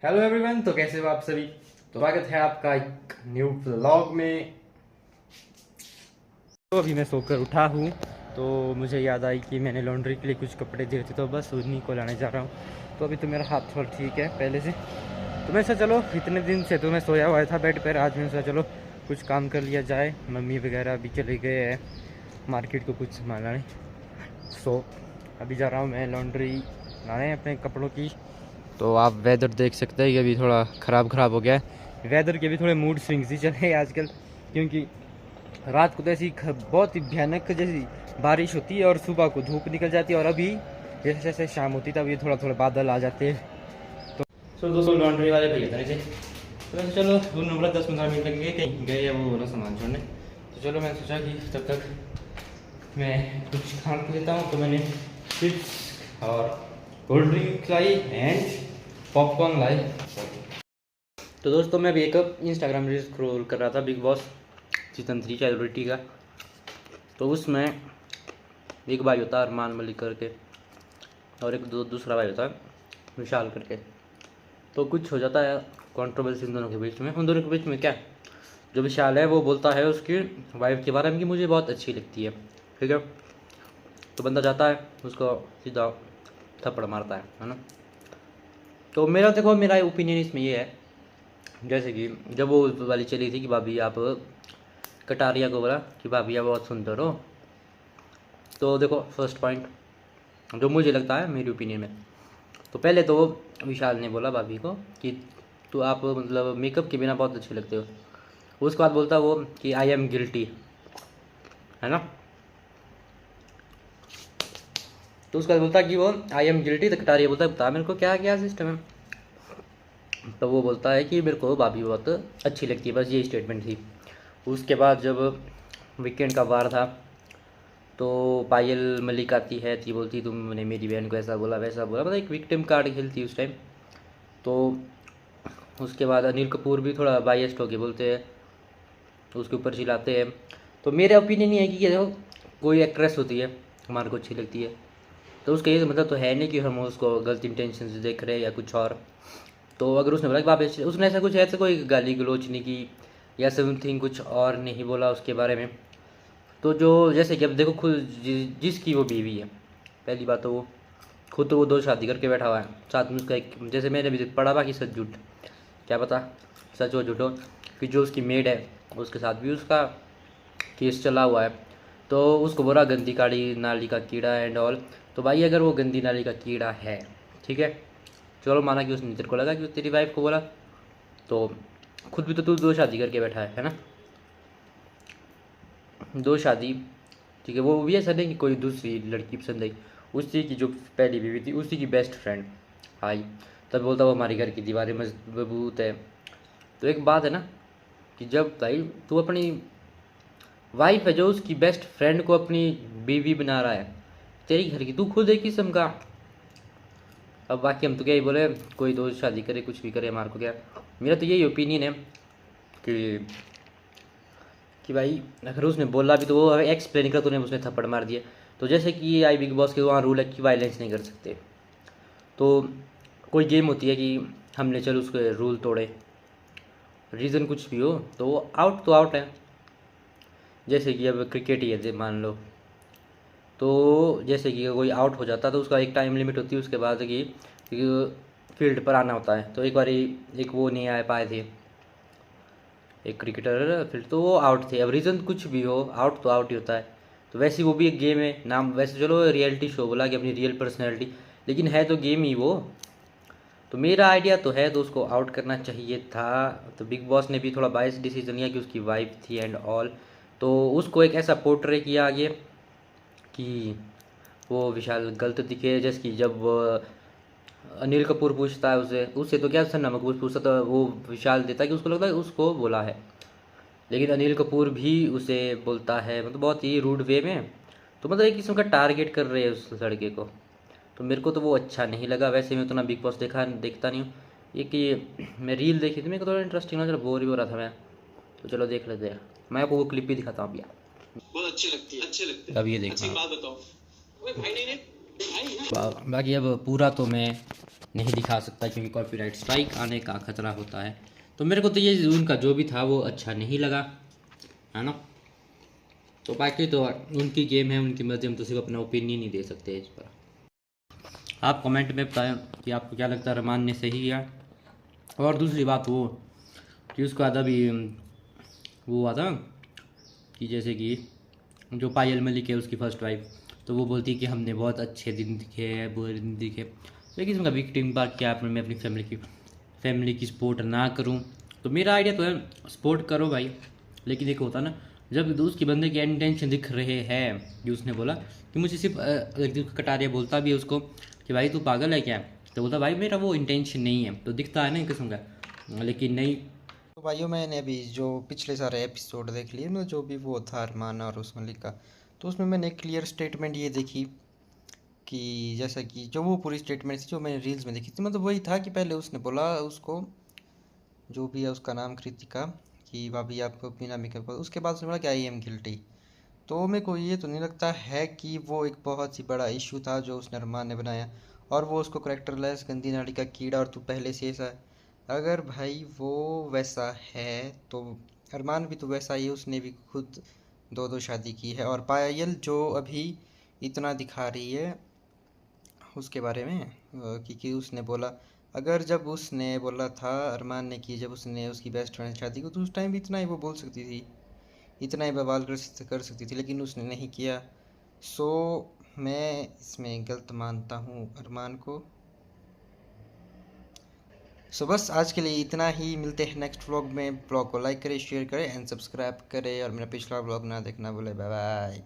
Hello everyone, तो कैसे हो आप सभी। तो स्वागत है आपका एक न्यू व्लॉग में। तो अभी मैं सोकर उठा हूँ, तो मुझे याद आई कि मैंने लॉन्ड्री के लिए कुछ कपड़े दिए थे, तो बस उन्हीं को लाने जा रहा हूँ। तो अभी तो मेरा हाथ थोड़ा ठीक है पहले से। तो मैं सोचा चलो, इतने दिन से तो मैं सोया हुआ था बेड पर, आज मैंने सोचा चलो कुछ काम कर लिया जाए। मम्मी वगैरह अभी चले गए हैं मार्केट को कुछ सामान लाने। सो अभी जा रहा हूँ मैं लॉन्ड्री लाने अपने कपड़ों की। तो आप वेदर देख सकते हैं कि अभी थोड़ा ख़राब हो गया है। वेदर के भी थोड़े मूड स्विंग्स ही चल रहे हैं आजकल, क्योंकि रात को तो ऐसी बहुत ही भयानक जैसी बारिश होती है और सुबह को धूप निकल जाती है, और अभी जैसे जैसे शाम होती है तब ये थोड़ा थोड़ा बादल आ जाते हैं। तो दोस्तों लॉन्ड्री वाले भैया था नीचे, तो वैसे चलो दोनों बोला 10-15 मिनट लगेंगे, कहीं गए वो बोला सामान छोड़ने। तो चलो मैंने सोचा कि तब तक मैं कुछ खा लेता हूँ। तो मैंने चिप्स और कोल्ड ड्रिंक लाई एंड पॉपकॉर्न लाई। तो दोस्तों मैं भी एक इंस्टाग्राम रील स्क्रॉल कर रहा था, बिग बॉस सीजन 3 सेलिब्रिटी का। तो उसमें एक भाई होता है अरमान मलिक करके, और एक दूसरा भाई होता है विशाल करके। तो कुछ हो जाता है कंट्रोवर्सी इन दोनों के बीच में। उन दोनों के बीच में क्या, जो विशाल है वो बोलता है उसकी वाइफ के बारे में कि मुझे बहुत अच्छी लगती है, ठीक है। तो बंदा जाता है उसको सीधा थप्पड़ मारता है ना। तो मेरा देखो, मेरा ओपिनियन इसमें ये है, जैसे कि जब वो वाली चली थी कि भाभी आप, कटारिया को बोला कि भाभी आप बहुत सुंदर हो। तो देखो फर्स्ट पॉइंट जो मुझे लगता है मेरी ओपिनियन में, तो पहले तो विशाल ने बोला भाभी को कि तो आप मतलब मेकअप के बिना बहुत अच्छे लगते हो। उसके बाद बोलता वो कि आई एम गिल्टी, है ना। तो उसके बाद बोलता कि वो आई एम गिल्टी। तो कटारिया बोलता है बता मेरे को क्या क्या सिस्टम है। तो वो बोलता है कि मेरे को भाभी बहुत अच्छी लगती है, बस ये स्टेटमेंट थी। उसके बाद जब वीकेंड का वार था, तो पायल मलिक आती है, थी बोलती तुमने मेरी बहन को ऐसा बोला वैसा बोला, मतलब एक विक्टिम कार्ड खेलती उस टाइम। तो उसके बाद अनिल कपूर भी थोड़ा बायस्ड होके बोलते हैं, तो उसके ऊपर चिल्लाते हैं। तो मेरा ओपिनियन ये है कि देखो, कोई एक्ट्रेस होती है हमारे को अच्छी लगती है, तो उसका ये मतलब तो है नहीं कि हम उसको गलत इंटेंशन से देख रहे हैं या कुछ और। तो अगर उसने बोला कि वापस, उसने ऐसा कुछ ऐसा कोई गाली गलोच नहीं की या समथिंग कुछ और नहीं बोला उसके बारे में। तो जो जैसे कि अब देखो खुद जिसकी वो बीवी है, पहली बात तो वो खुद तो वो 2 शादी करके बैठा हुआ है, साथ में उसका एक, जैसे मैंने भी पढ़ा बाकी सच झूठ क्या पता, सच हो झूठ हो। फिर जो उसकी मेड है उसके साथ भी उसका केस चला हुआ है। तो उसको बोला गंदी काली नाली का कीड़ा एंड ऑल। तो भाई अगर वो गंदी नाली का कीड़ा है, ठीक है, चलो माना कि उसने तेरे को लगा कि तेरी वाइफ को बोला, तो खुद भी तो तू 2 शादी करके बैठा है ना, 2 शादी, ठीक है। वो भी ऐसा नहीं कि कोई दूसरी लड़की पसंद आई, उसी की जो पहली बीवी थी उसी की बेस्ट फ्रेंड आई, तब बोलता वो हमारी घर की दीवारें मजबूत है। तो एक बात है ना कि जब भाई तू अपनी वाइफ है जो उसकी बेस्ट फ्रेंड को अपनी बीवी बना रहा है, तेरी घर की, तू खुद एक किस्म का। अब बाकी हम तो क्या ही बोले, कोई 2 शादी करे कुछ भी करे हमारे को क्या। मेरा तो यही ओपिनियन है कि भाई अगर उसने बोला भी तो वो एक्सप्लेन कर, तूने उसने थप्पड़ मार दिया। तो जैसे कि आई बिग बॉस के वहाँ रूल है कि वायलेंस नहीं कर सकते। तो कोई गेम होती है कि हमने चलो उसके रूल तोड़े, रीज़न कुछ भी हो तो वो आउट तो आउट है। जैसे कि अब क्रिकेट ही है मान लो, तो जैसे कि कोई आउट हो जाता है तो उसका एक टाइम लिमिट होती है, उसके बाद कि फील्ड पर आना होता है। तो एक बार एक वो नहीं आ पाए थे एक क्रिकेटर, फिर तो वो आउट थे। अब रीज़न कुछ भी हो, आउट तो आउट ही होता है। तो वैसे ही वो भी एक गेम है, नाम वैसे चलो रियलिटी शो बोला कि अपनी रियल पर्सनैलिटी, लेकिन है तो गेम ही वो। तो मेरा आइडिया तो है तो उसको आउट करना चाहिए था। तो बिग बॉस ने भी थोड़ा बायस डिसीजन लिया कि उसकी वाइफ थी एंड ऑल। तो उसको एक ऐसा पोर्ट्रे किया आगे कि वो विशाल गलत दिखे, जैसे कि जब अनिल कपूर पूछता है उसे, उससे तो क्या सन्ना मकबूल पूछता, तो वो विशाल देता है कि उसको लगता है उसको बोला है, लेकिन अनिल कपूर भी उसे बोलता है मतलब बहुत ही रूड वे में। तो मतलब एक किस्म का टारगेट कर रहे हैं उस लड़के को। तो मेरे को तो वो अच्छा नहीं लगा। वैसे मैं उतना बिग बॉस देखता नहीं हूँ। ये कि मैं रील देखी थी, मेरे को थोड़ा इंटरेस्टिंग लगा, चलो बोर ही हो रहा था मैं, तो चलो देख लेते हैं। मैं आपको वो क्लिप भी दिखाता हूँ भैया, बहुत अच्छी लगती है, अच्छे लगते हैं। अब ये देखो। अच्छी बात बताओ, ओए भाई नहीं भाई ना। बाकी अब पूरा तो मैं नहीं दिखा सकता क्योंकि कॉपीराइट स्ट्राइक आने का खतरा होता है। तो मेरे को तो ये उनका जो भी था वो अच्छा नहीं लगा, है ना। तो बाकी तो उनकी गेम है, उनकी मर्जी, हम तो सिर्फ अपना ओपिनियन ही दे सकते हैं इस पर। आप कमेंट में बताएं कि आपको क्या लगता है, अरमान ने सही किया। और दूसरी बात वो कि उसका आधा भी वो हुआ था कि जैसे कि जो पायल मलिक है उसकी फर्स्ट वाइफ, तो वो बोलती है कि हमने बहुत अच्छे दिन दिखे हैं, बुरे दिन दिखे, लेकिन उनका विक्टिम पार्ट क्या मैं अपनी फैमिली की सपोर्ट ना करूं। तो मेरा आइडिया तो है सपोर्ट करो भाई, लेकिन एक होता ना जब उसकी बंदे के इंटेंशन दिख रहे हैं, जो उसने बोला कि मुझे सिर्फ कटारिया बोलता भी है उसको कि भाई तू पागल है क्या, तो बोलता भाई मेरा वो इंटेंशन नहीं है, तो दिखता है ना एक किस्म का, लेकिन नहीं। तो भाइयों मैंने अभी जो पिछले सारे एपिसोड देख लिए ना, जो भी वो था अरमान और उस मलिक का, तो उसमें मैंने एक क्लियर स्टेटमेंट ये देखी कि जैसा कि जो वो पूरी स्टेटमेंट थी जो मैंने रील्स में देखी थी, मतलब वही था कि पहले उसने बोला उसको, जो भी है उसका नाम कृतिका, कि भाभी आपको बिना मेकअप का, उसके बाद उसने बोला कि आई एम गिल्टी। तो मेरे को ये तो नहीं लगता है कि वो एक बहुत ही बड़ा इशू था जो उसने अरमान ने बनाया, और वो उसको करेक्टरलेस गंदी नाली का कीड़ा और तू पहले से ऐसा है। अगर भाई वो वैसा है तो अरमान भी तो वैसा ही है, उसने भी खुद दो दो शादी की है। और पायल जो अभी इतना दिखा रही है उसके बारे में क्योंकि उसने बोला, अगर जब उसने बोला था अरमान ने कि जब उसने उसकी बेस्ट फ्रेंड से शादी को, तो उस टाइम भी इतना ही वो बोल सकती थी, इतना ही बवाल कर सकती थी, लेकिन उसने नहीं किया। सो मैं इसमें गलत मानता हूँ अरमान को। सो बस आज के लिए इतना ही, मिलते हैं नेक्स्ट व्लॉग में। ब्लॉग को लाइक करें, शेयर करें एंड सब्सक्राइब करें, और मेरा पिछला व्लॉग ना देखना भूले। Bye bye.